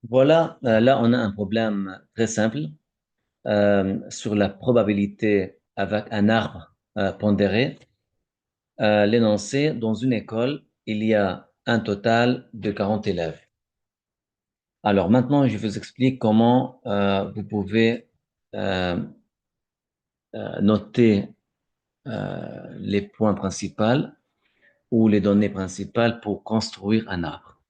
Voilà, là on a un problème très simple sur la probabilité avec un arbre pondéré. L'énoncé, dans une école, il y a un total de 40 élèves. Alors maintenant, je vous explique comment vous pouvez euh, noter les points principaux ou les données principales pour construire un arbre.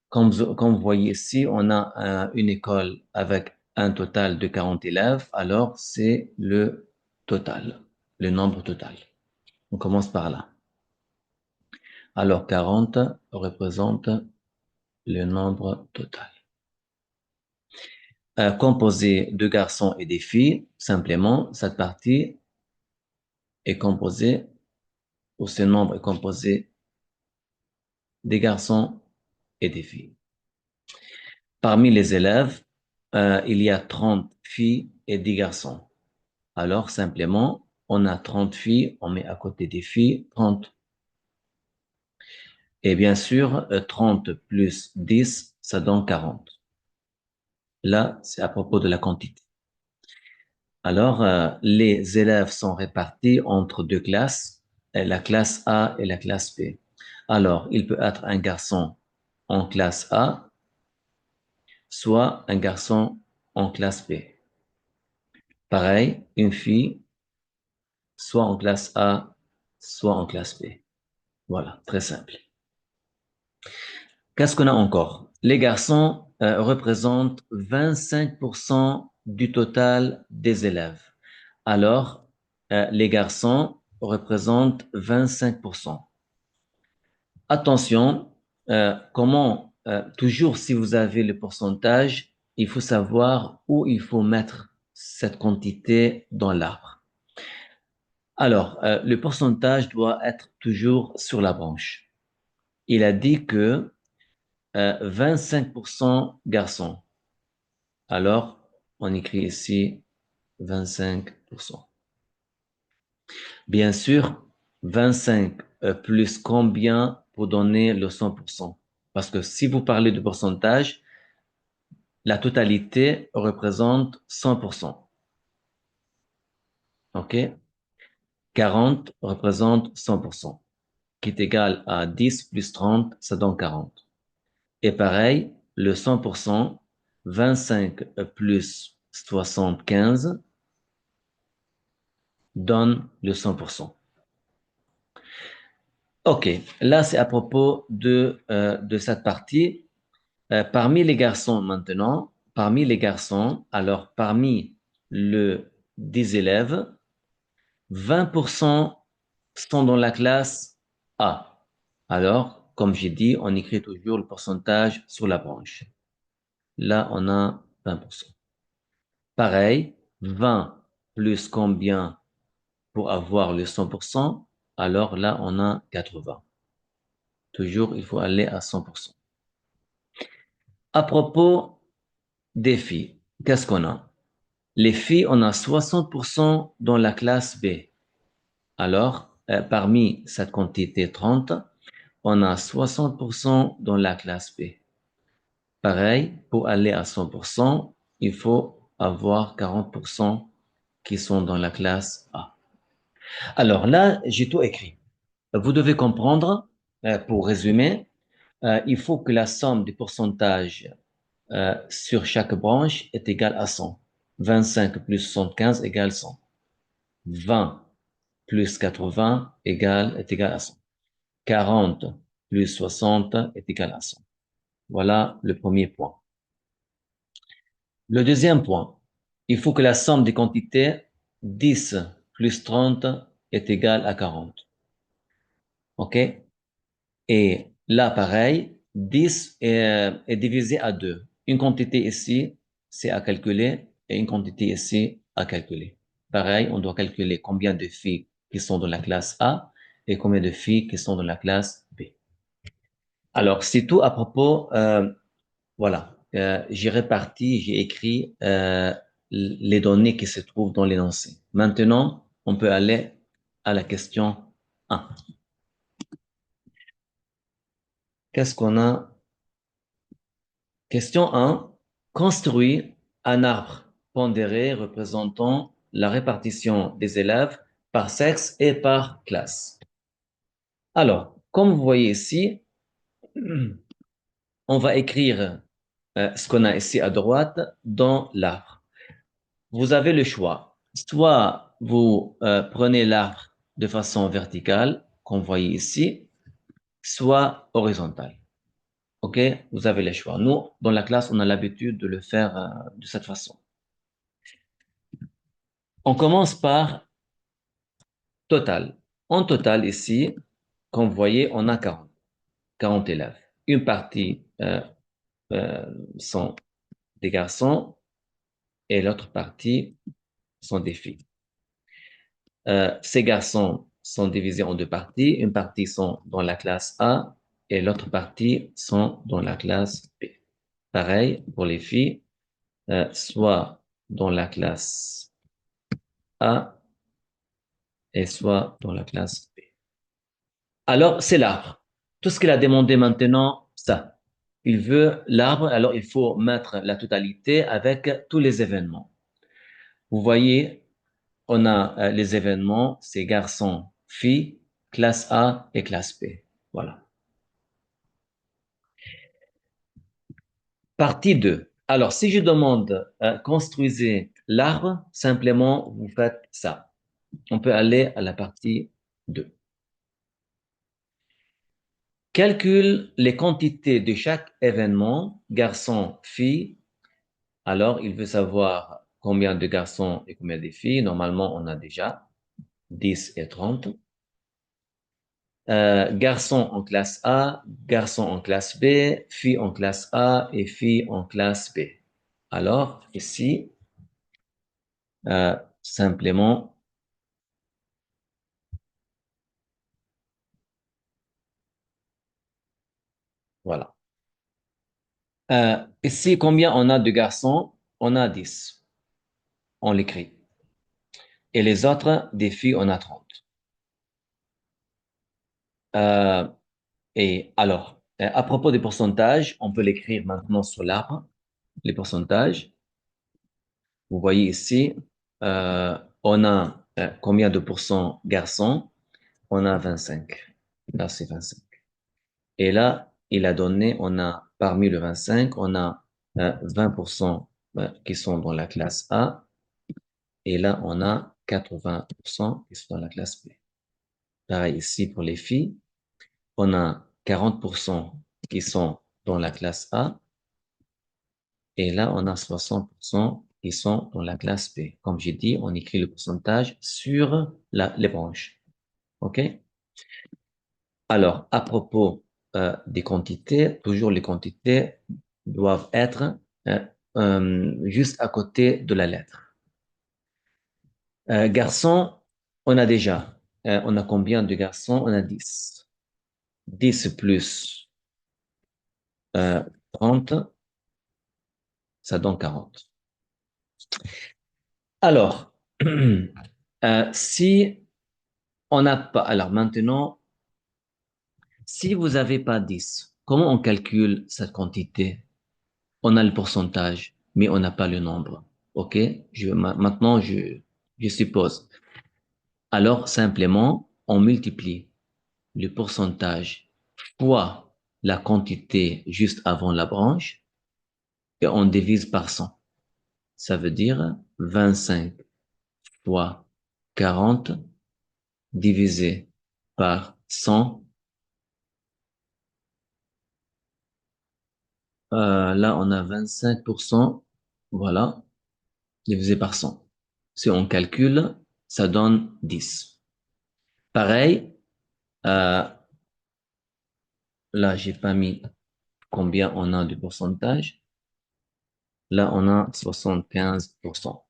Comme vous voyez ici, on a une école avec un total de 40 élèves, alors c'est le total, le nombre total. On commence par là. Alors 40 représente le nombre total. Composé de garçons et des filles, simplement, cette partie est composée, ou ce nombre est composé des garçons et des filles. Parmi les élèves, il y a 30 filles et 10 garçons. Alors, simplement, on a 30 filles, on met à côté des filles 30. Et bien sûr, 30 plus 10, ça donne 40. Là, c'est à propos de la quantité. Alors, les élèves sont répartis entre deux classes, la classe A et la classe B. Alors, il peut être un garçon en classe A, soit un garçon en classe B. Pareil, une fille, soit en classe A, soit en classe B. Voilà, très simple. Qu'est-ce qu'on a encore? Les garçons représentent 25% du total des élèves. Alors, les garçons représentent 25%. Attention, toujours si vous avez le pourcentage, il faut savoir où il faut mettre cette quantité dans l'arbre. Alors, le pourcentage doit être toujours sur la branche. Il a dit que 25% garçons. Alors, on écrit ici 25%. Bien sûr, 25 plus combien pour donner le 100%? Parce que si vous parlez de pourcentage, la totalité représente 100%. OK? 40 représente 100%, qui est égal à 10 plus 30, ça donne 40. Et pareil, le 100%, 25 plus 75 donne le 100%. OK, là c'est à propos de cette partie. Parmi les garçons maintenant, parmi les garçons, alors parmi le 10 élèves, 20% sont dans la classe A. Alors, comme j'ai dit, on écrit toujours le pourcentage sur la branche. Là, on a 20%. Pareil, 20 plus combien pour avoir le 100%? Alors là, on a 80. Toujours, il faut aller à 100%. À propos des filles, qu'est-ce qu'on a? Les filles, on a 60% dans la classe B. Alors, parmi cette quantité 30, on a 60% dans la classe B. Pareil, pour aller à 100%, il faut avoir 40% qui sont dans la classe A. Alors là, j'ai tout écrit. Vous devez comprendre, pour résumer, il faut que la somme des pourcentages sur chaque branche est égale à 100. 25 plus 75 égale 100. 20 plus 80 est égal à 100. 40 plus 60 est égal à 100. Voilà le premier point. Le deuxième point, il faut que la somme des quantités 10 plus 30 est égale à 40. OK? Et là, pareil, 10 est divisé à 2. Une quantité ici, c'est à calculer, et une quantité ici à calculer. Pareil, on doit calculer combien de filles qui sont dans la classe A et combien de filles qui sont dans la classe B. Alors, c'est tout à propos, voilà, j'ai réparti, j'ai écrit les données qui se trouvent dans l'énoncé. Maintenant, on peut aller à la question 1. Qu'est-ce qu'on a Question 1. Construis un arbre pondéré représentant la répartition des élèves par sexe et par classe. Alors, comme vous voyez ici, on va écrire ce qu'on a ici à droite dans l'arbre. Vous avez le choix. Soit vous prenez l'arbre de façon verticale, comme vous voyez ici, soit horizontale. OK? Vous avez le choix. Nous, dans la classe, on a l'habitude de le faire de cette façon. On commence par total. En total, ici, comme vous voyez, on a 40 élèves. Une partie euh, sont des garçons et l'autre partie sont des filles. Ces garçons sont divisés en deux parties. Une partie sont dans la classe A et l'autre partie sont dans la classe B. Pareil pour les filles, soit dans la classe A et soit dans la classe B. Alors, c'est l'arbre. Tout ce qu'il a demandé maintenant, ça. Il veut l'arbre, alors il faut mettre la totalité avec tous les événements. Vous voyez, on a les événements, c'est garçons, filles, classe A et classe B. Voilà. Partie 2. Alors, si je demande construisez l'arbre, simplement, vous faites ça. On peut aller à la partie 2. Calcule les quantités de chaque événement, garçon, fille. Alors, il veut savoir combien de garçons et combien de filles. Normalement, on a déjà 10 et 30. Garçons en classe A, garçons en classe B, filles en classe A et filles en classe B. Alors, ici, simplement, voilà. Ici, combien on a de garçons? On a 10. On l'écrit. Et les autres, des filles, on a 30. Euh, et alors, à propos des pourcentages, on peut l'écrire maintenant sur l'arbre, les pourcentages. Vous voyez ici, on a combien de pourcents garçons? On a 25. Là, c'est 25. Et là, il a donné, on a, parmi le 25, on a 20% qui sont dans la classe A. Et là, on a 80% qui sont dans la classe B. Pareil ici pour les filles, on a 40% qui sont dans la classe A. Et là, on a 60% qui sont dans la classe B. Comme j'ai dit, on écrit le pourcentage sur les branches. OK? Alors, à propos des quantités, toujours les quantités doivent être euh, juste à côté de la lettre. Garçon, on a déjà. On a combien de garçons? On a 10. 10 plus 30, ça donne 40. Alors, si on n'a pas... Alors maintenant, si vous n'avez pas 10, comment on calcule cette quantité? On a le pourcentage, mais on n'a pas le nombre. OK? Maintenant, je suppose. Alors, simplement, on multiplie le pourcentage fois la quantité juste avant la branche et on divise par 100. Ça veut dire 25 fois 40 divisé par 100. Là, on a 25%. Voilà, divisé par 100. Si on calcule, ça donne 10. Pareil, euh, là, j'ai pas mis combien on a de pourcentage. Là, on a 75%.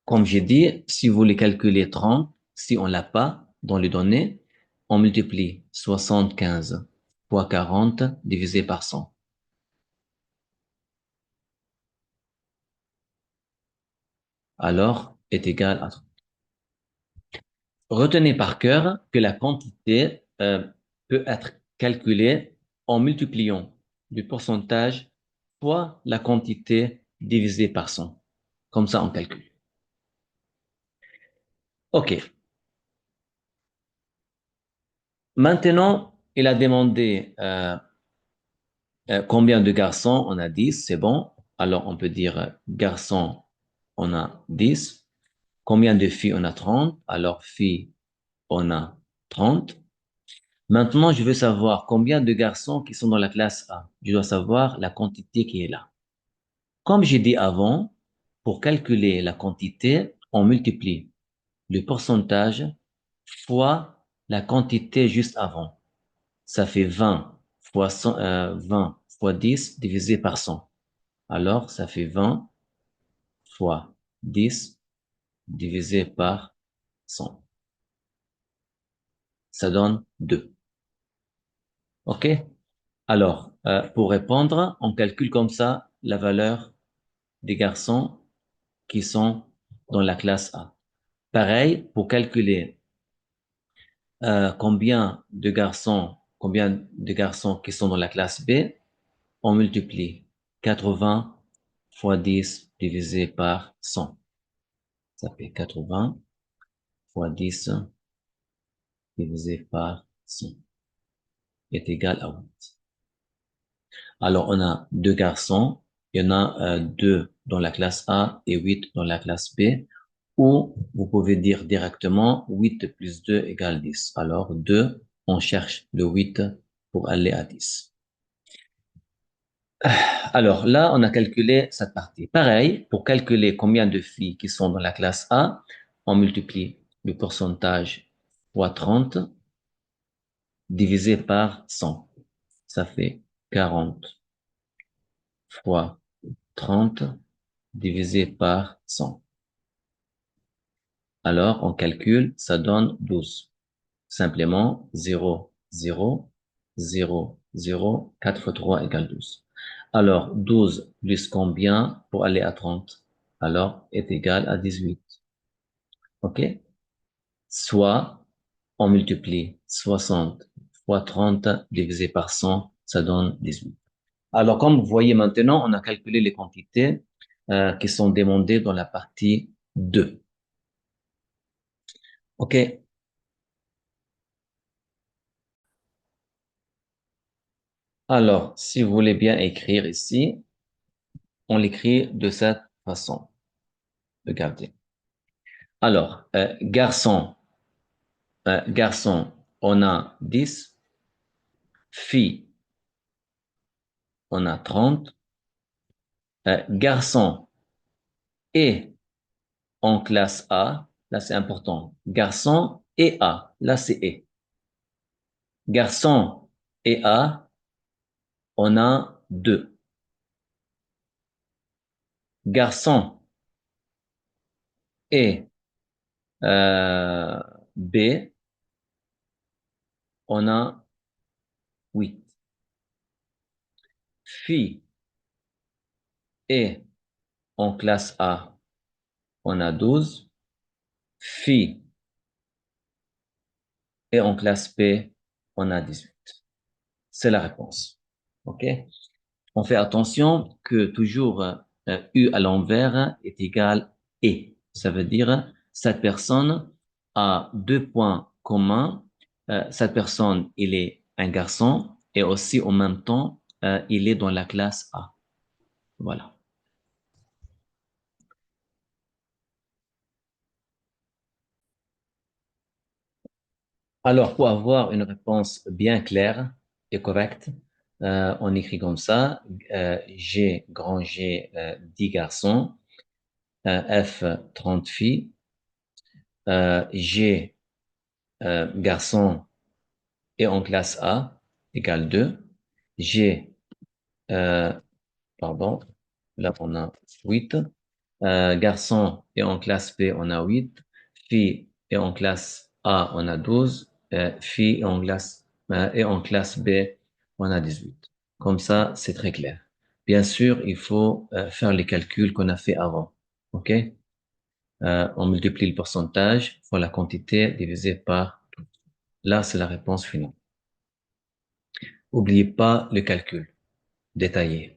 Comme j'ai dit, si vous voulez calculer 30, si on l'a pas dans les données, on multiplie 75 fois 40 divisé par 100. Alors, est égal à 30. Retenez par cœur que la quantité peut être calculée en multipliant du pourcentage fois la quantité divisée par 100. Comme ça, on calcule. OK. Maintenant, il a demandé combien de garçons? On a 10, c'est bon. Alors, on peut dire garçons, on a 10. Combien de filles? On a 30. Alors, filles, on a 30. Maintenant, je veux savoir combien de garçons qui sont dans la classe A. Je dois savoir la quantité qui est là. Comme j'ai dit avant, pour calculer la quantité, on multiplie le pourcentage fois la quantité juste avant. Ça fait 20 fois 100, 20 fois 10 divisé par 100. Alors, ça fait 20 fois 10 divisé par 100. Ça donne 2. OK? Alors, pour répondre, on calcule comme ça la valeur des garçons qui sont dans la classe A. Pareil, pour calculer combien de garçons qui sont dans la classe B, on multiplie 80 fois 10 divisé par 100. Ça fait 80 fois 10 divisé par 100 est égal à 8. Alors, on a deux garçons, il y en a deux dans la classe A et 8 dans la classe B, ou vous pouvez dire directement 8 plus 2 égale 10. Alors, 2, on cherche le 8 pour aller à 10. Alors là, on a calculé cette partie. Pareil, pour calculer combien de filles qui sont dans la classe A, on multiplie le pourcentage fois 30 divisé par 100. Ça fait 40 fois 30 divisé par 100. Alors, on calcule, ça donne 12. Simplement, 0, 0, 0, 0, 4 fois 3 égale 12. Alors, 12 plus combien pour aller à 30? Alors, est égal à 18. OK? Soit, on multiplie 60 fois 30 divisé par 100, ça donne 18. Alors, comme vous voyez maintenant, on a calculé les quantités qui sont demandées dans la partie 2. OK? Alors, si vous voulez bien écrire ici, on l'écrit de cette façon. Regardez. Alors, garçon, on a 10. Filles, on a 30. Garçon et en classe A, là c'est important. Garçon et A, là c'est et. Garçon et A, on a 2. Garçon et B, on a 8. Filles et en classe A, on a 12. Filles et en classe B, on a 18. C'est la réponse. OK? On fait attention que toujours U à l'envers est égal et. Ça veut dire cette personne a deux points communs. Cette personne, il est un garçon et aussi en même temps, il est dans la classe A. Voilà. Alors, pour avoir une réponse bien claire et correcte, on écrit comme ça, G, grand G, 10 garçons, F, 30 filles, G, garçon et en classe A, égale 2, G, euh, pardon, là on a 8, garçon et en classe B, on a 8, fille et en classe A, on a 12, fille et en classe B, on a 18. Comme ça, c'est très clair. Bien sûr, il faut faire les calculs qu'on a fait avant. OK? On multiplie le pourcentage fois la quantité divisé par. Là, c'est la réponse finale. Oubliez pas le calcul. détaillé.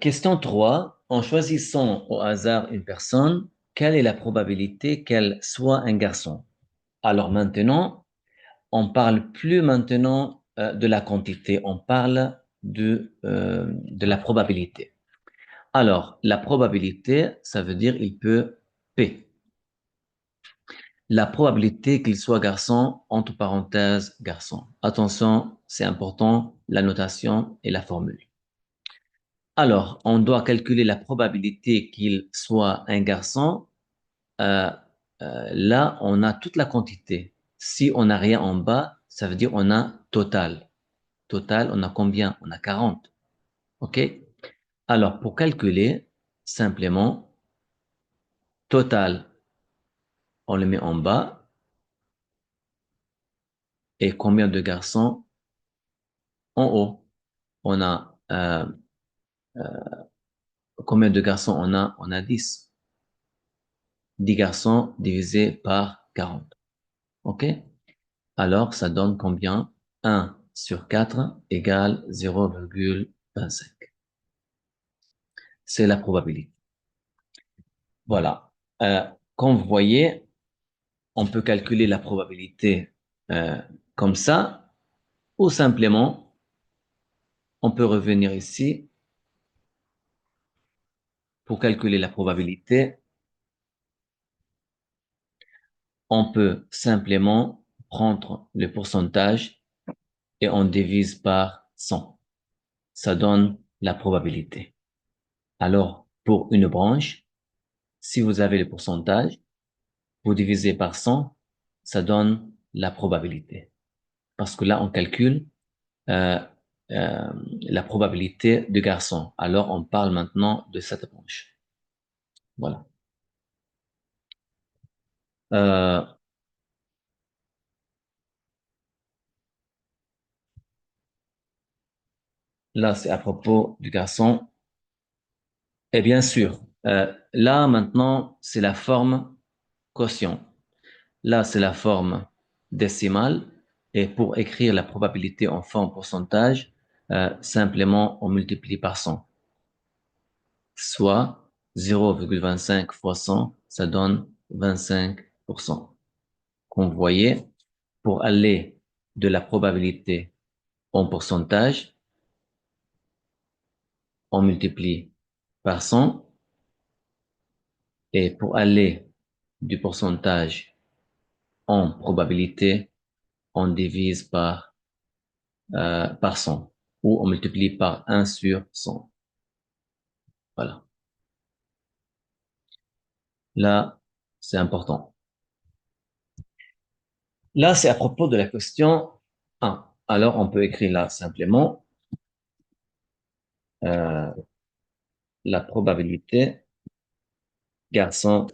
Question 3. En choisissant au hasard une personne, quelle est la probabilité qu'elle soit un garçon? Alors maintenant, on parle plus maintenant de la quantité, on parle de la probabilité. Alors, la probabilité, ça veut dire il peut P. La probabilité qu'il soit garçon, entre parenthèses, garçon. Attention, c'est important, la notation et la formule. Alors, on doit calculer la probabilité qu'il soit un garçon. Euh, Là, on a toute la quantité. Si on n'a rien en bas, ça veut dire on a total. Total, on a combien? On a 40. OK? Alors, pour calculer, simplement, total, on le met en bas. Et combien de garçons en haut? On a, combien de garçons on a? On a 10. 10 garçons divisé par 40. OK? Alors, ça donne combien? 1 sur 4 égale 0,25. C'est la probabilité. Voilà. Comme vous voyez, on peut calculer la probabilité euh, comme ça, ou simplement, on peut revenir ici pour calculer la probabilité. On peut simplement prendre le pourcentage et on divise par 100. Ça donne la probabilité. Alors, pour une branche, si vous avez le pourcentage, vous divisez par 100, ça donne la probabilité. Parce que là, on calcule euh, la probabilité de garçon. Alors, on parle maintenant de cette branche. Voilà. Euh, Là, c'est à propos du garçon. Et bien sûr, là, maintenant, c'est la forme quotient. Là, c'est la forme décimale. Et pour écrire la probabilité en forme pourcentage, simplement, on multiplie par 100. Soit 0,25 fois 100, ça donne 25%. Comme vous voyez, pour aller de la probabilité en pourcentage, on multiplie par 100. Et pour aller du pourcentage en probabilité, on divise par 100 ou on multiplie par 1 sur 100. Voilà. Là, c'est important. Là, c'est à propos de la question 1. Alors, on peut écrire là simplement euh, la probabilité garçon,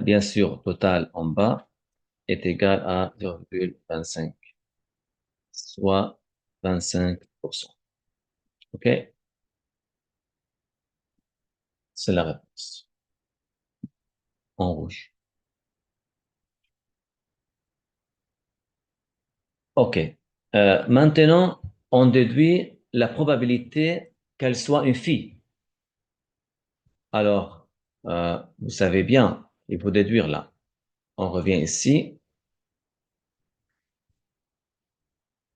bien sûr, total en bas, est égale à 0,25, soit 25%. OK? C'est la réponse en rouge. OK. Maintenant, on déduit la probabilité qu'elle soit une fille. Alors, vous savez bien, il faut déduire là. On revient ici.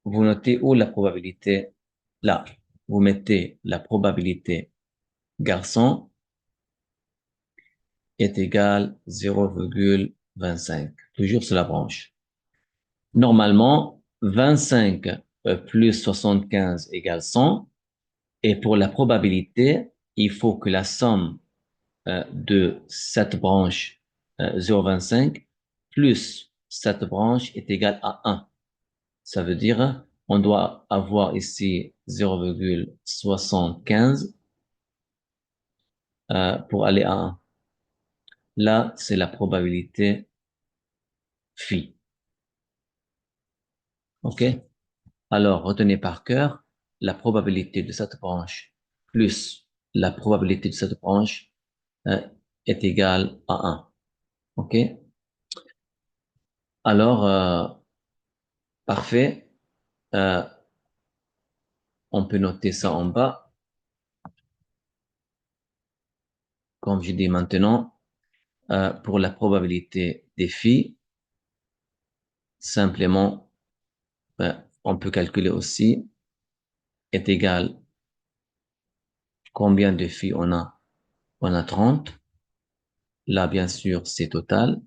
Vous notez où la probabilité? Là. Vous mettez la probabilité garçon est égale 0,25. Toujours sur la branche. Normalement, 25 plus 75 égale 100. Et pour la probabilité, il faut que la somme de cette branche 0,25 plus cette branche est égale à 1. Ça veut dire on doit avoir ici 0,75 pour aller à 1. Là, c'est la probabilité phi. OK? Alors, retenez par cœur la probabilité de cette branche plus la probabilité de cette branche euh, est égale à 1. OK? Alors, parfait. Euh, on peut noter ça en bas. Comme je dis maintenant, pour la probabilité des filles, simplement, on peut calculer aussi, est égal combien de filles on a. On a 30. Là, bien sûr, c'est total.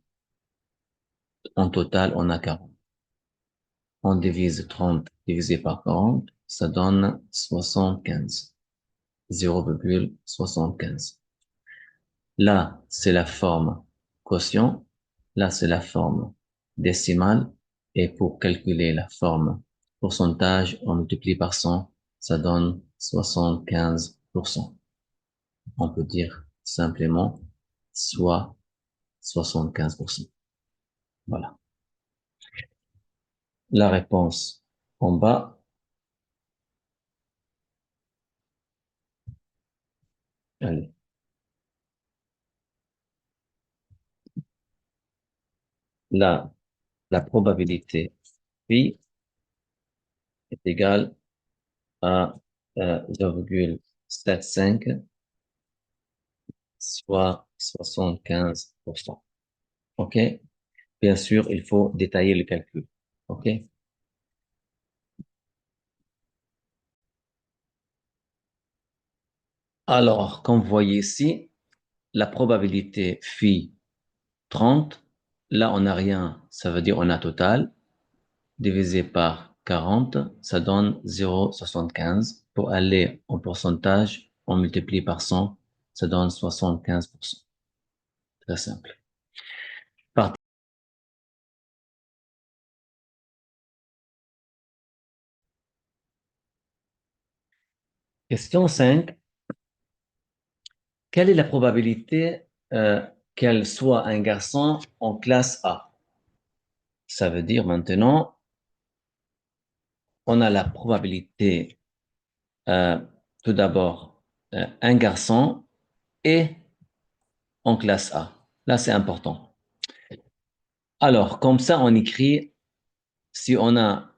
En total, on a 40. On divise 30 divisé par 40, ça donne 75. 0,75. Là, c'est la forme quotient. Là, c'est la forme décimale. Et pour calculer la forme pourcentage, on multiplie par 100, ça donne 75%. On peut dire simplement soit 75%. Voilà. La réponse en bas, allez, là, la probabilité phi est égale à 0,75, soit 75%. OK? Bien sûr, il faut détailler le calcul. OK? Alors, comme vous voyez ici, la probabilité phi 30, là, on n'a rien, ça veut dire on a total, divisé par 40, ça donne 0,75. Pour aller en pourcentage, on multiplie par 100, ça donne 75%. Très simple. Par- Question 5. Quelle est la probabilité qu'elle soit un garçon en classe A? Ça veut dire maintenant, on a la probabilité, euh, tout d'abord, un garçon et en classe A. Là, c'est important. Alors, comme ça, on écrit si on a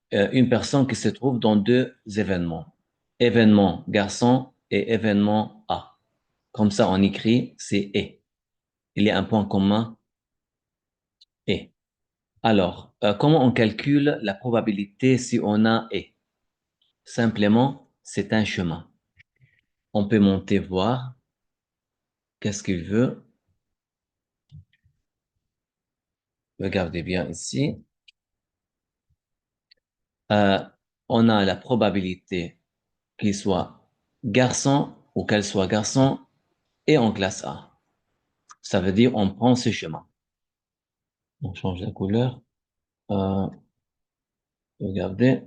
une personne qui se trouve dans deux événements. Événement garçon et événement A. Comme ça, on écrit, c'est et. Il y a un point commun, et. Alors, comment on calcule la probabilité si on a et? Simplement, c'est un chemin. On peut monter voir qu'est-ce qu'il veut. Regardez bien ici. Euh, on a la probabilité qu'il soit garçon ou qu'elle soit garçon et en classe A. Ça veut dire on prend ce chemin. On change la couleur. Euh, regardez,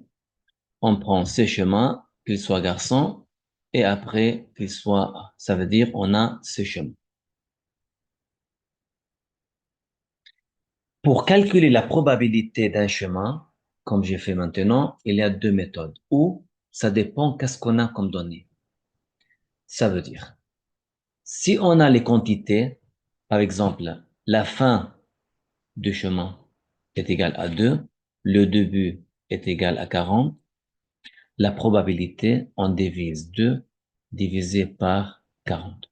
on prend ce chemin, qu'il soit garçon et après qu'il soit A. Ça veut dire on a ce chemin. Pour calculer la probabilité d'un chemin, comme j'ai fait maintenant, il y a deux méthodes. Ou ça dépend qu'est-ce qu'on a comme données. Ça veut dire, si on a les quantités, par exemple, la fin du chemin est égale à 2, le début est égal à 40, la probabilité, on divise 2 divisé par 40.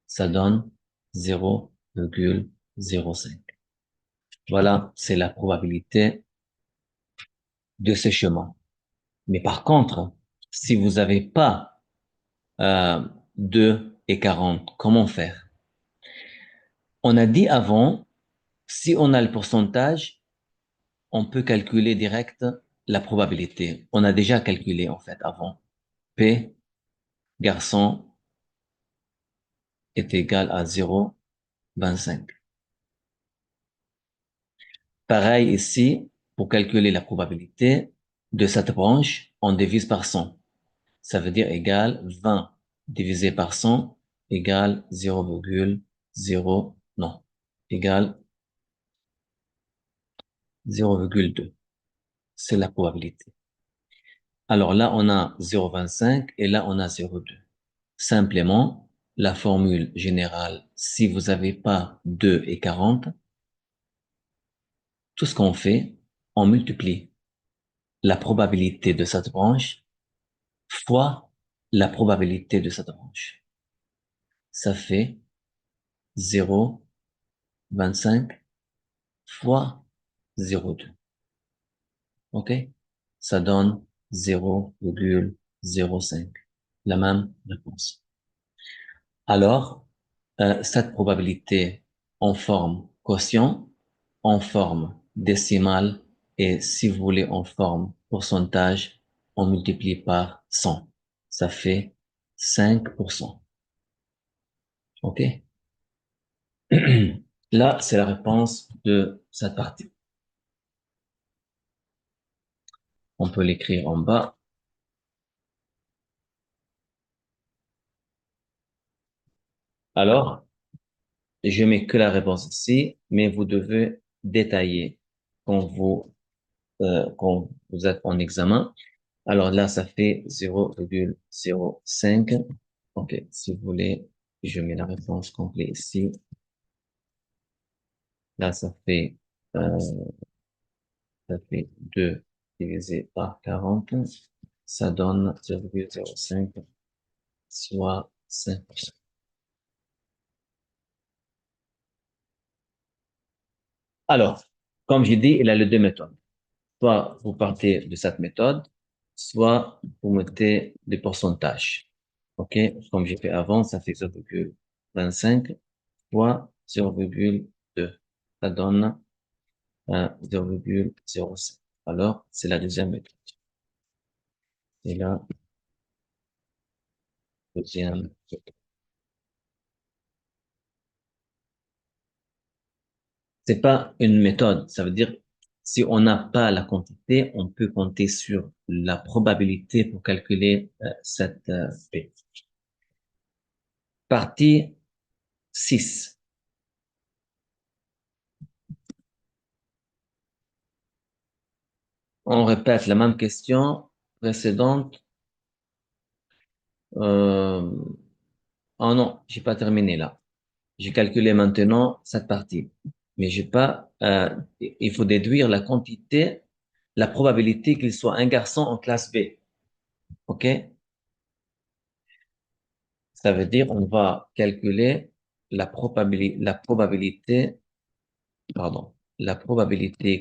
Ça donne 0,05. Voilà, c'est la probabilité de ce chemin. Mais par contre, si vous n'avez pas 2 et 40, comment faire? On a dit avant, si on a le pourcentage, on peut calculer direct la probabilité. On a déjà calculé en fait avant. P, garçon, est égal à 0,25. Pareil ici, pour calculer la probabilité de cette branche, on divise par 100. Ça veut dire égal 20 divisé par 100 égale 0,0, non, égale 0,2. C'est la probabilité. Alors là, on a 0,25 et là, on a 0,2. Simplement, la formule générale, si vous n'avez pas 2 et 40, Tout ce qu'on fait, on multiplie la probabilité de cette branche fois la probabilité de cette branche. Ça fait 0,25 fois 0,2. OK? Ça donne 0,05. La même réponse. Alors, cette probabilité en forme quotient, en forme décimale et si vous voulez en forme pourcentage, on multiplie par 100. Ça fait 5%. OK? Là, c'est la réponse de cette partie. On peut l'écrire en bas. Alors, je mets que la réponse ici, mais vous devez détailler quand vous êtes en examen. Alors là, ça fait 0,05. OK, si vous voulez, je mets la réponse complète ici. Là, euh, ça fait 2 divisé par 40. Ça donne 0,05, soit 5%. Alors, comme j'ai dit, il a les deux méthodes. Soit vous partez de cette méthode, soit vous mettez des pourcentages. OK? Comme j'ai fait avant, ça fait 0,25 fois 0,2. Ça donne 0,05. Alors, c'est la deuxième méthode. Et là, deuxième méthode. C'est pas une méthode. Ça veut dire, si on n'a pas la quantité, on peut compter sur la probabilité pour calculer cette P. Partie 6. On répète la même question précédente. Euh, oh non, j'ai pas terminé là. J'ai calculé maintenant cette partie. Mais j'ai pas, il faut déduire la quantité, la probabilité qu'il soit un garçon en classe B. OK? Ça veut dire, on va calculer la probabilité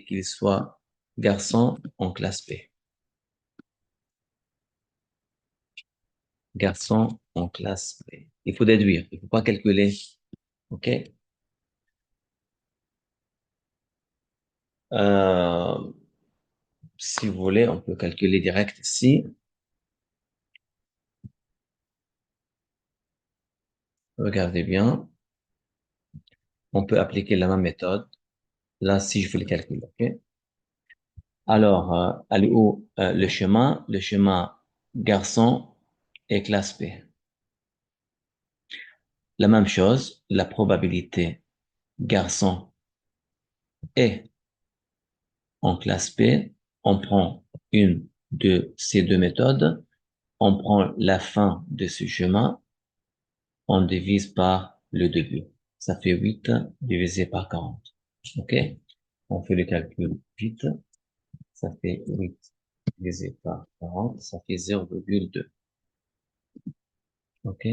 qu'il soit garçon en classe B. Garçon en classe B. Il faut déduire. Il faut pas calculer. OK? Euh, si vous voulez, on peut calculer direct ici. Regardez bien. On peut appliquer la même méthode. Là, si je fais le calcul, OK? Alors, allez où le chemin? Le chemin garçon et classe B. La même chose, la probabilité garçon est en classe B. On prend une de ces deux méthodes. On prend la fin de ce chemin. On divise par le début. Ça fait 8 divisé par 40. OK? On fait le calcul vite. Ça fait 8 divisé par 40. Ça fait 0,2. OK?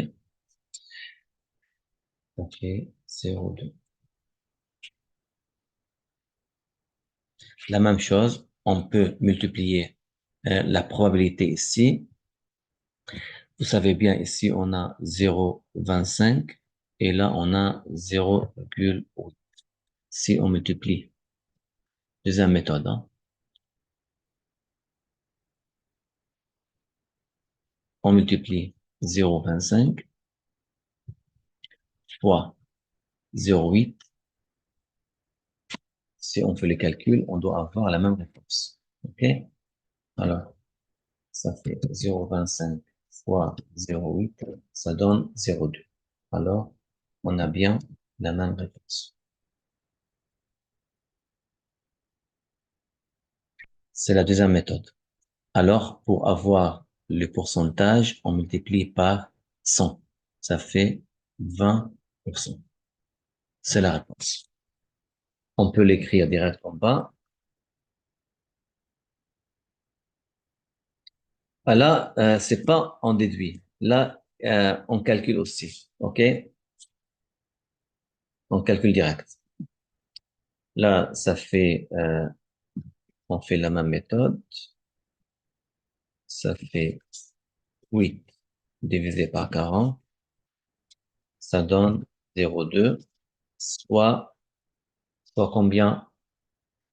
Ça fait 0,2. La même chose, on peut multiplier la probabilité ici. Vous savez bien, ici, on a 0,25 et là, on a 0,8. Si on multiplie, deuxième méthode, hein, on multiplie 0,25 fois 0,8. Si on fait le calcul, on doit avoir la même réponse. OK? Alors, ça fait 0,25 fois 0,8, ça donne 0,2. Alors, on a bien la même réponse. C'est la deuxième méthode. Alors, pour avoir le pourcentage, on multiplie par 100. Ça fait 20%. C'est la réponse. On peut l'écrire direct en bas. Ah, là, c'est pas en déduit. Là, on calcule aussi. OK? On calcule direct. Là, on fait la même méthode. Ça fait 8 divisé par 40. Ça donne 0,2, soit, soit combien?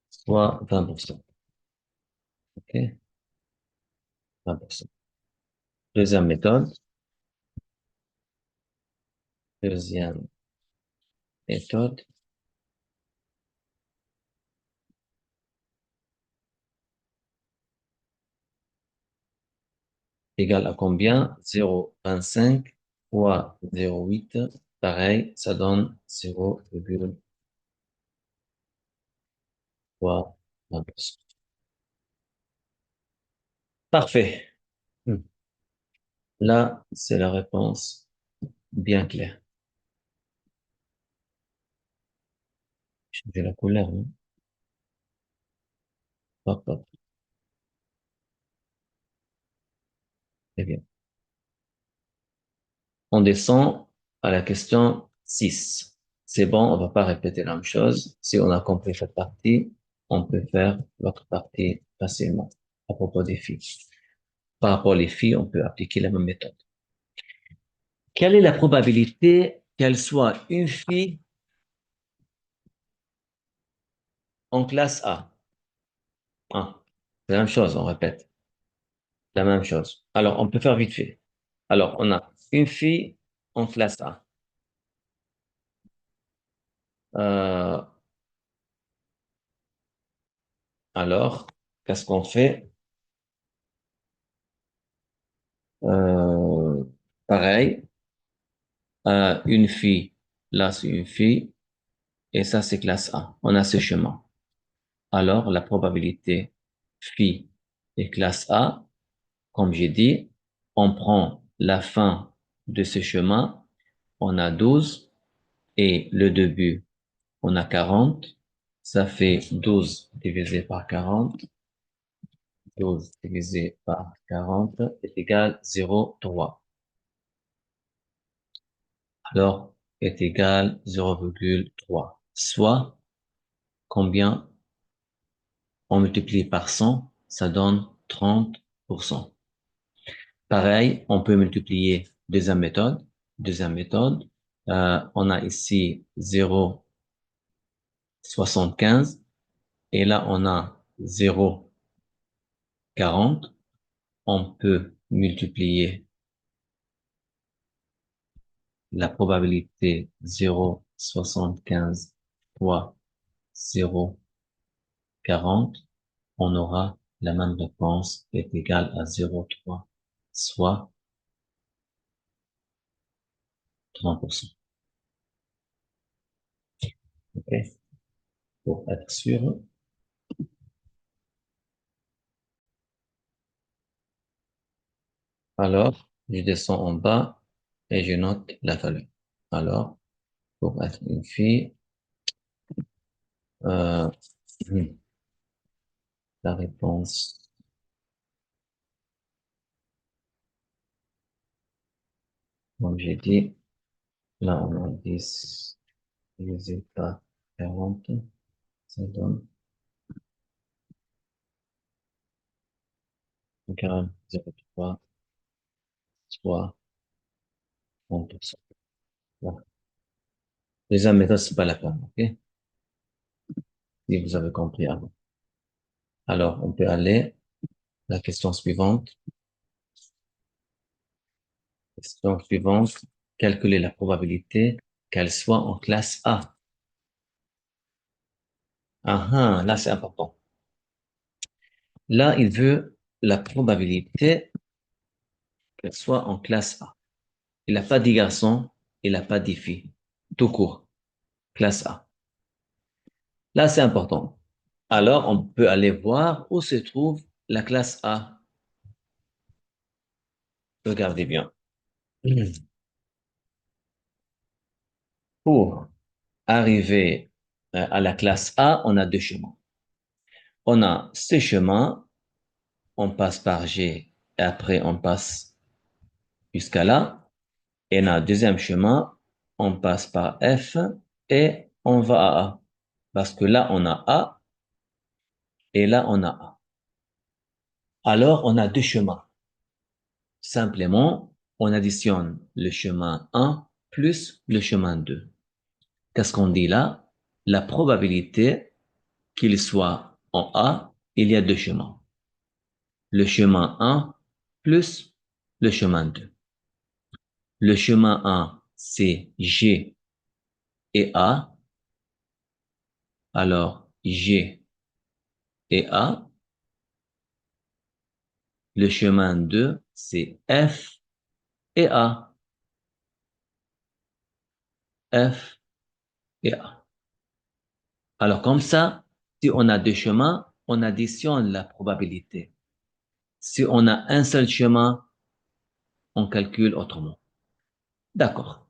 Soit 20%. OK? 20%. Deuxième méthode. Deuxième méthode égale à combien? 0,25 fois 0,8. Pareil, ça donne 0,3%. Parfait. Hmm. Là, c'est la réponse bien claire. Changer la couleur, non? Hop, hop. Très bien. On descend à la question 6. C'est bon, on va pas répéter la même chose. Si on a compris cette partie, on peut faire l'autre partie facilement à propos des filles. Par rapport aux filles, on peut appliquer la même méthode. Quelle est la probabilité qu'elle soit une fille en classe A? Ah, c'est la même chose, on répète. La même chose. Alors, on peut faire vite fait. Alors, on a une fille en classe A. Euh, alors, qu'est-ce qu'on fait? Euh, pareil, une fille, là c'est une fille, et ça c'est classe A. On a ce chemin. Alors, la probabilité fille et classe A, comme j'ai dit, on prend la fin de ce chemin, on a 12, et le début, on a 40. Ça fait 12 divisé par 40. 12 divisé par 40 est égal à 0,3. Alors, est égal à 0,3. Soit, combien on multiplie par 100, ça donne 30%. Pareil, on peut multiplier deuxième méthode. Deuxième méthode, on a ici 0,75 et là on a 0,40. On peut multiplier la probabilité 0,75 fois 0,40. On aura la même réponse est égale à 0,3, soit 30%. OK? Pour être sûr. Alors, je descends en bas et je note la valeur. Alors, pour être une fille, euh, la réponse, comme j'ai dit, là on a 10 divisé par 40, ça donne 0,3, soit 30%. Voilà. Deuxième méthode, c'est pas la peine, OK? Si vous avez compris avant. Alors, on peut aller à la question suivante. Question suivante. Calculer la probabilité qu'elle soit en classe A. Ah, ah, là, c'est important. Là, il veut la probabilité qu'elle soit en classe A. Il n'a pas dit garçon, il n'a pas dit fille. Tout court. Classe A. Là, c'est important. Alors, on peut aller voir où se trouve la classe A. Regardez bien. Pour arriver à la classe A, on a deux chemins. On a ce chemin, on passe par G et après on passe jusqu'à là. Et dans le deuxième chemin, on passe par F et on va à A. Parce que là, on a A et là, on a A. Alors, on a deux chemins. Simplement, on additionne le chemin 1 plus le chemin 2. Qu'est-ce qu'on dit là? La probabilité qu'il soit en A, il y a deux chemins. Le chemin 1 plus le chemin 2. Le chemin 1, c'est G et A. Alors, G et A. Le chemin 2, c'est F et A. F et A. Alors, comme ça, si on a deux chemins, on additionne la probabilité. Si on a un seul chemin, on calcule autrement. D'accord.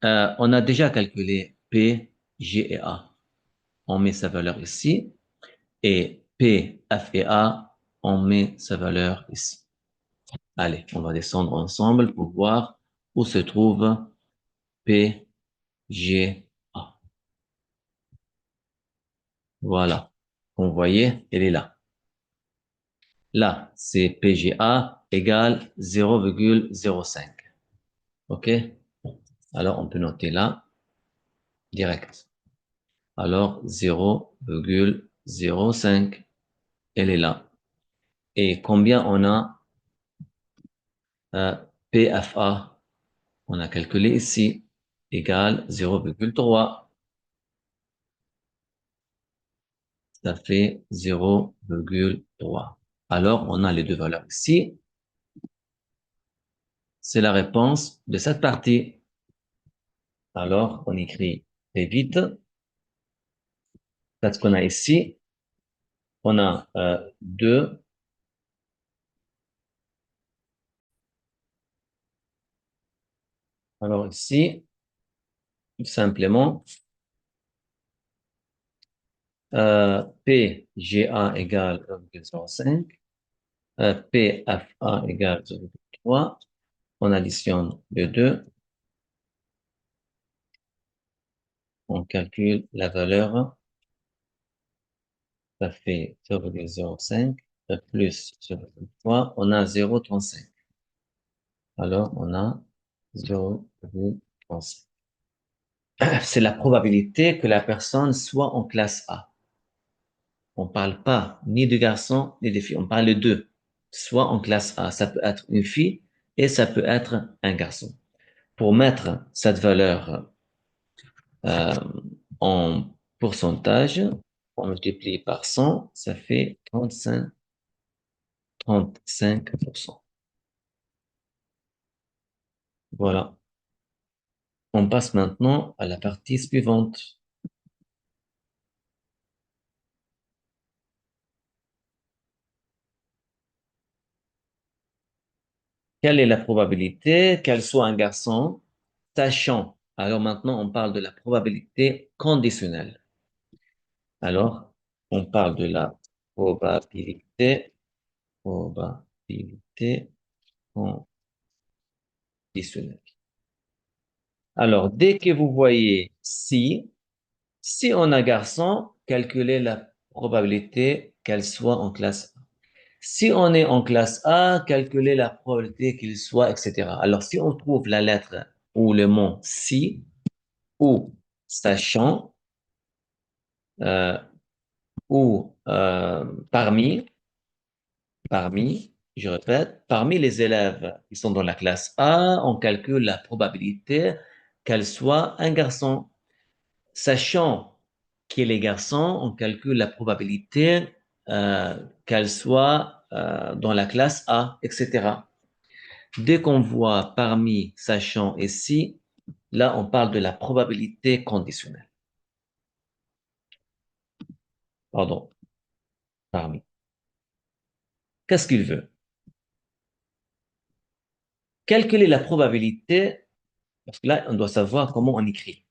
On a déjà calculé P, G et A. On met sa valeur ici. Et P, F et A, on met sa valeur ici. Allez, on va descendre ensemble pour voir où se trouve P, G, A. Voilà. Vous voyez, elle est là. Là, c'est PGA égale 0,05. OK? Alors, on peut noter là, direct. Alors, 0,05, elle est là. Et combien on a PFA? On a calculé ici, égale 0,3. Ça fait 0,3. Alors, on a les deux valeurs ici. C'est la réponse de cette partie. Alors, on écrit très vite. C'est ce qu'on a ici. On a 2. Alors ici, tout simplement, PGA égale 1,05, PFA égale 0,3. On additionne les deux. On calcule la valeur. Ça fait 0,05 plus 0,3. On a 0,35. Alors, on a 0,35. C'est la probabilité que la personne soit en classe A. On parle pas ni de garçons ni de filles, on parle de deux. Soit en classe A, ça peut être une fille et ça peut être un garçon. Pour mettre cette valeur euh, en pourcentage, on multiplie par 100, ça fait 35%. Voilà. On passe maintenant à la partie suivante. Quelle est la probabilité qu'elle soit un garçon, sachant, alors maintenant on parle de la probabilité conditionnelle. Alors, on parle de la probabilité conditionnelle. Alors, dès que vous voyez si on a garçon, calculez la probabilité qu'elle soit en classe A. Si on est en classe A, calculez la probabilité qu'il soit, etc. Alors, si on trouve la lettre ou le mot si ou sachant euh, ou parmi, je répète, parmi les élèves qui sont dans la classe A, on calcule la probabilité qu'elle soit un garçon. Sachant qu'il est garçon, on calcule la probabilité qu'elle soit dans la classe A, etc. Dès qu'on voit parmi, sachant et si, là, on parle de la probabilité conditionnelle. Pardon, parmi. Qu'est-ce qu'il veut? Calculer la probabilité, parce que là, on doit savoir comment on écrit.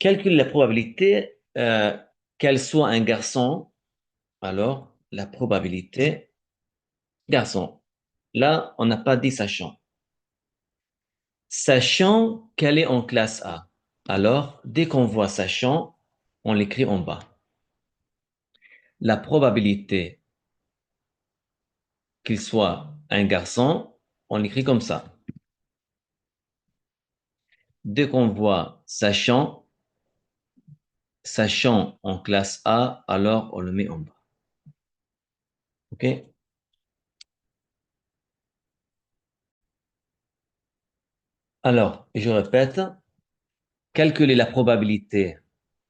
Calculer la probabilité qu'elle soit un garçon, alors la probabilité garçon. Là, on n'a pas dit sachant. Sachant qu'elle est en classe A. Alors, dès qu'on voit sachant, on l'écrit en bas. La probabilité qu'il soit un garçon, on l'écrit comme ça. Dès qu'on voit sachant en classe A, alors on le met en bas. OK? Alors, je répète, calculer la probabilité,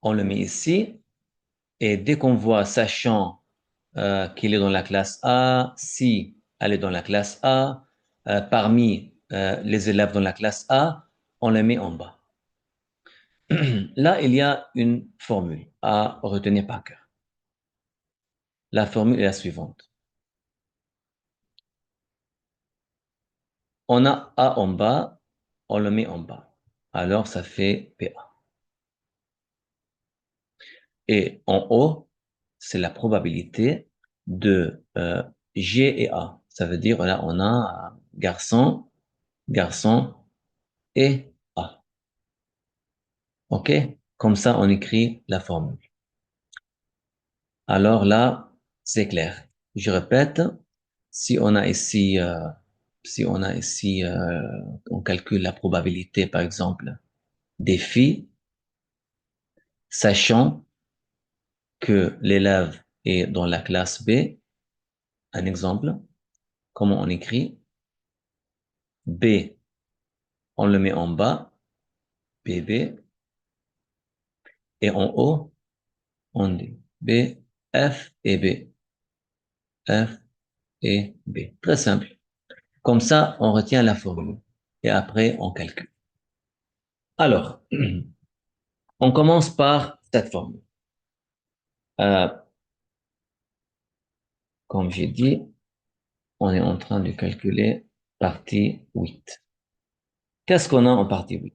on le met ici. Et dès qu'on voit sachant qu'il est dans la classe A, si elle est dans la classe A, parmi les élèves dans la classe A, on le met en bas. Là, il y a une formule à retenir par cœur. La formule est la suivante. On a A en bas, on le met en bas. Alors, ça fait PA. Et en haut, c'est la probabilité de G et A. Ça veut dire, là, on a garçon, garçon et A. OK? Comme ça, on écrit la formule. Alors là, c'est clair. Je répète, si on a ici, on calcule la probabilité, par exemple, des filles, sachant que l'élève est dans la classe B, un exemple, comment on écrit? B, on le met en bas, BB, et en haut, on dit B, F et B, F et B. Très simple. Comme ça, on retient la formule. Et après, on calcule. Alors, on commence par cette formule. Euh, Comme j'ai dit, on est en train de calculer partie 8. Qu'est-ce qu'on a en partie 8?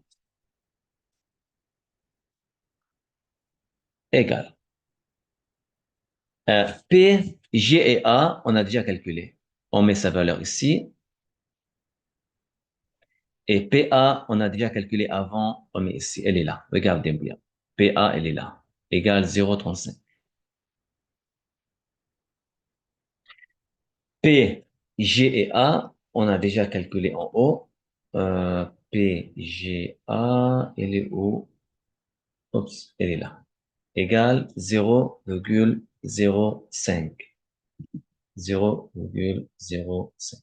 Égal. P, G et A, on a déjà calculé. On met sa valeur ici. Et PA, on a déjà calculé avant. On met ici. Elle est là. Regardez bien. PA, elle est là. Égale 0,35. P, G et A, on a déjà calculé en haut. P, G, A, elle est où? Oups, elle est là. Égale 0,05. 0,05.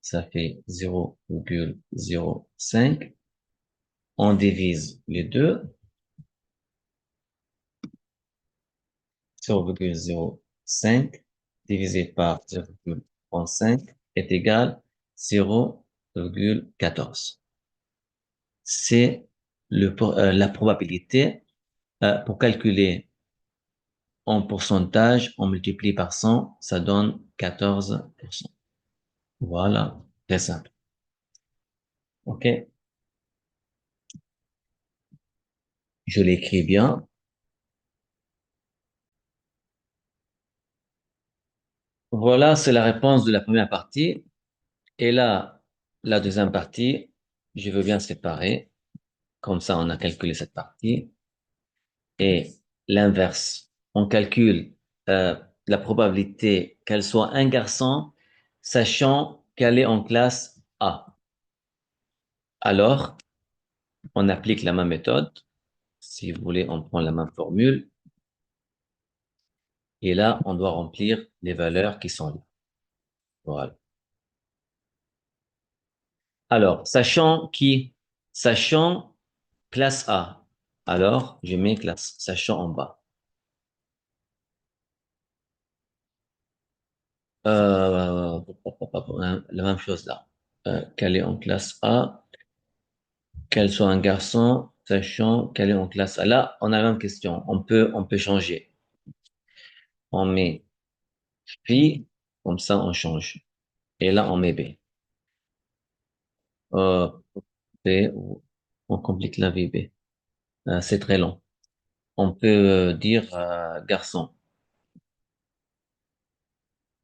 Ça fait 0,05. On divise les deux. 0,05 divisé par 0,35 est égal 0,14. C'est la probabilité pour calculer en pourcentage, on multiplie par 100, ça donne 14%. Voilà, très simple. OK, je l'écris bien. Voilà, c'est la réponse de la première partie. Et là, la deuxième partie, je veux bien séparer. Comme ça, on a calculé cette partie. Et l'inverse. On calcule la probabilité qu'elle soit un garçon, sachant qu'elle est en classe A. Alors, on applique la même méthode. Si vous voulez, on prend la même formule. Et là, on doit remplir les valeurs qui sont là. Voilà. Alors, sachant classe A. Alors, je mets classe, sachant en bas. La même chose là. Qu'elle est en classe A, qu'elle soit un garçon, sachant qu'elle est en classe A. Là, on a la même question. On peut changer. On met fille, comme ça on change. Et là, on met B. Euh, B, on complique la vie B. C'est très long. On peut dire garçon.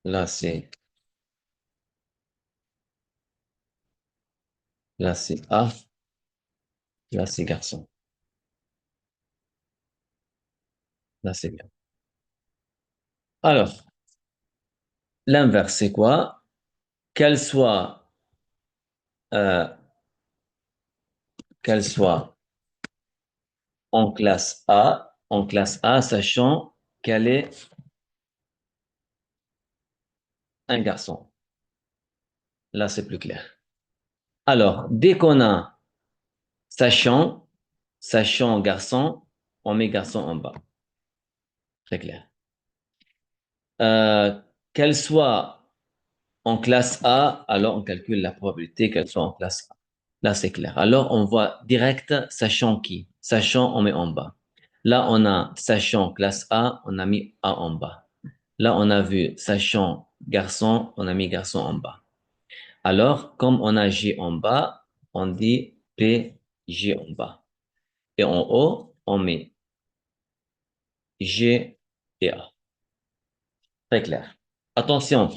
Là, c'est A. Là, c'est garçon. Là, c'est bien. Alors, l'inverse, c'est quoi? Qu'elle soit, euh, qu'elle soit en classe A, sachant qu'elle est un garçon. Là, c'est plus clair. Alors, dès qu'on a sachant, sachant garçon, on met garçon en bas. Très clair. Euh, qu'elle soit en classe A, alors on calcule la probabilité qu'elle soit en classe A. Là, c'est clair. Alors, on voit direct sachant qui. Sachant, on met en bas. Là, on a sachant classe A, on a mis A en bas. Là, on a vu sachant garçon, on a mis garçon en bas. Alors, comme on a G en bas, on dit P, G en bas. Et en haut, on met G et A. Très clair. Attention,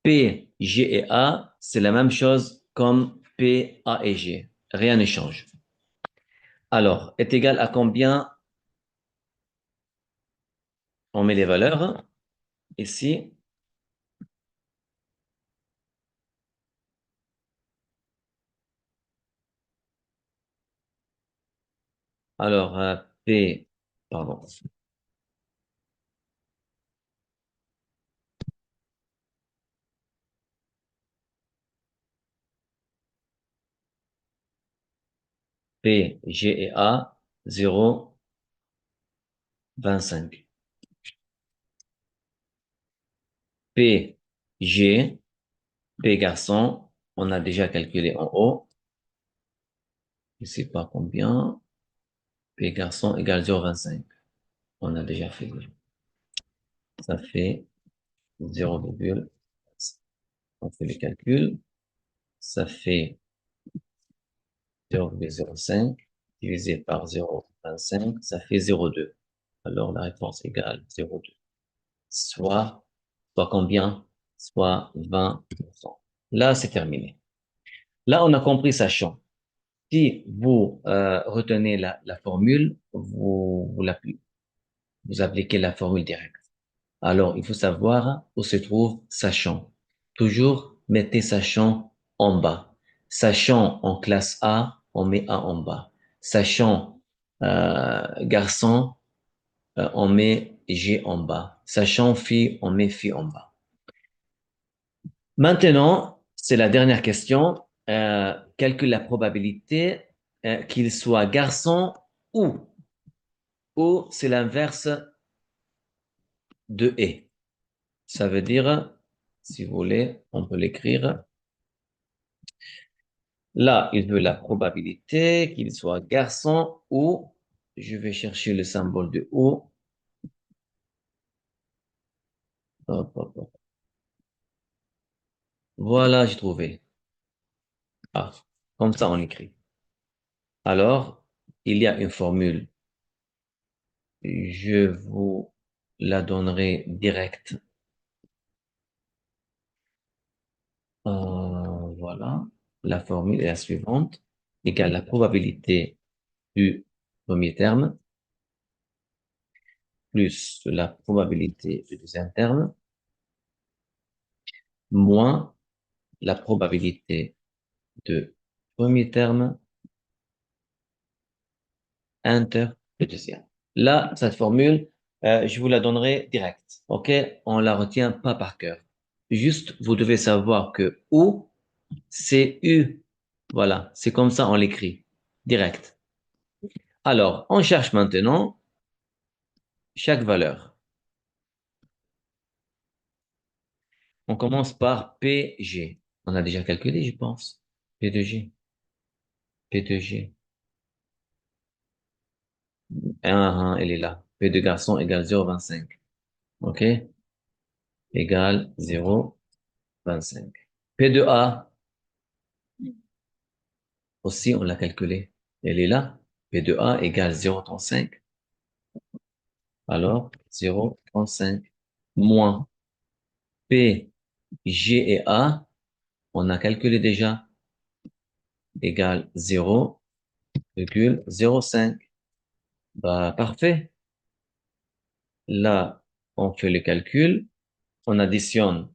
P, G et A, c'est la même chose comme P, A et G. Rien ne change. Alors, est égal à combien on met les valeurs? Ici, alors, P, pardon, P, G et A, 0,25. P, G, P garçon, on a déjà calculé en haut. Je ne sais pas combien. P garçon égale 0,25. On a déjà fait. Ça fait 0, on fait le calcul. Ça fait 0,05 divisé par 0,25, ça fait 0,2. Alors la réponse égale 0,2. Soit, soit combien? Soit 20%. Là, c'est terminé. Là, on a compris sachant. Si vous retenez la formule, vous appliquez la formule directe. Alors, il faut savoir où se trouve sachant. Toujours mettez sachant en bas. Sachant en classe A, on met A en bas. Sachant garçon, on met G en bas. Sachant fille, on met fille en bas. Maintenant, c'est la dernière question. Calcule la probabilité qu'il soit garçon ou, ou c'est l'inverse de et. Ça veut dire, si vous voulez, on peut l'écrire. Là, il veut la probabilité qu'il soit garçon ou, je vais chercher le symbole de ou. Hop, hop, hop. Voilà, j'ai trouvé. Ah, comme ça on écrit. Alors, il y a une formule. Je vous la donnerai direct. Voilà. La formule est la suivante. Égale la probabilité du premier terme plus la probabilité du deuxième terme moins la probabilité de premier terme inter le deuxième. Là, cette formule, je vous la donnerai direct. OK? On la retient pas par cœur. Juste, vous devez savoir que ou, c'est U. Voilà. C'est comme ça, on l'écrit. Direct. Alors, on cherche maintenant chaque valeur. On commence par PG. On a déjà calculé, je pense. P de G. P de G. Elle est là. P de garçon égale 0,25. OK? Égale 0,25. P de A, aussi, on l'a calculé. Elle est là. P de A égale 0,35. Alors, 0,35 moins. P, G et A, on a calculé déjà, égale 0,05. Bah, parfait. Là, on fait le calcul, on additionne,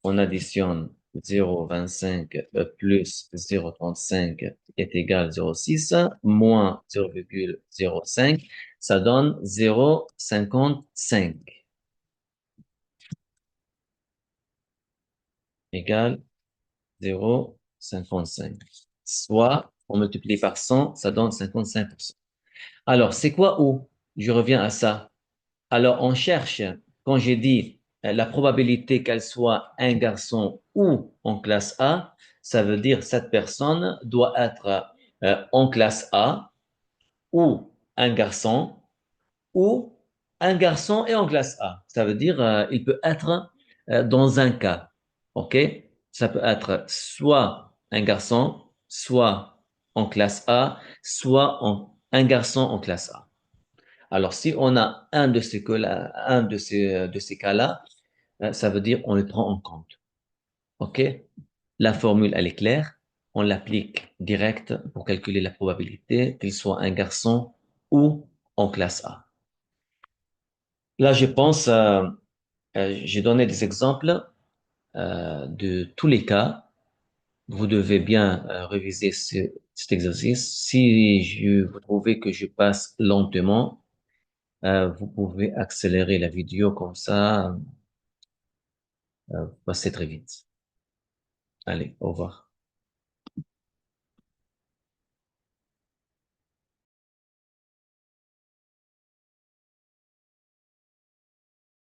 on additionne 0,25 plus 0,35 est égal à 0,6 moins 0,05, ça donne 0,55 égale 0,55. Soit, on multiplie par 100, ça donne 55%. Alors, c'est quoi ou? Je reviens à ça. Alors, on cherche, quand j'ai dit la probabilité qu'elle soit un garçon ou en classe A, ça veut dire cette personne doit être en classe A ou un garçon ou un garçon est en classe A. Ça veut dire il peut être dans un cas. OK? Ça peut être soit un garçon, soit en classe A, soit un garçon en classe A. Alors, si on a un de ces cas-là, ça veut dire on le prend en compte. OK? La formule, elle est claire. On l'applique direct pour calculer la probabilité qu'il soit un garçon ou en classe A. Là, je pense, j'ai donné des exemples de tous les cas. Vous devez bien réviser cet exercice. Si vous trouvez que je passe lentement, vous pouvez accélérer la vidéo comme ça, vous passez très vite. Allez, au revoir.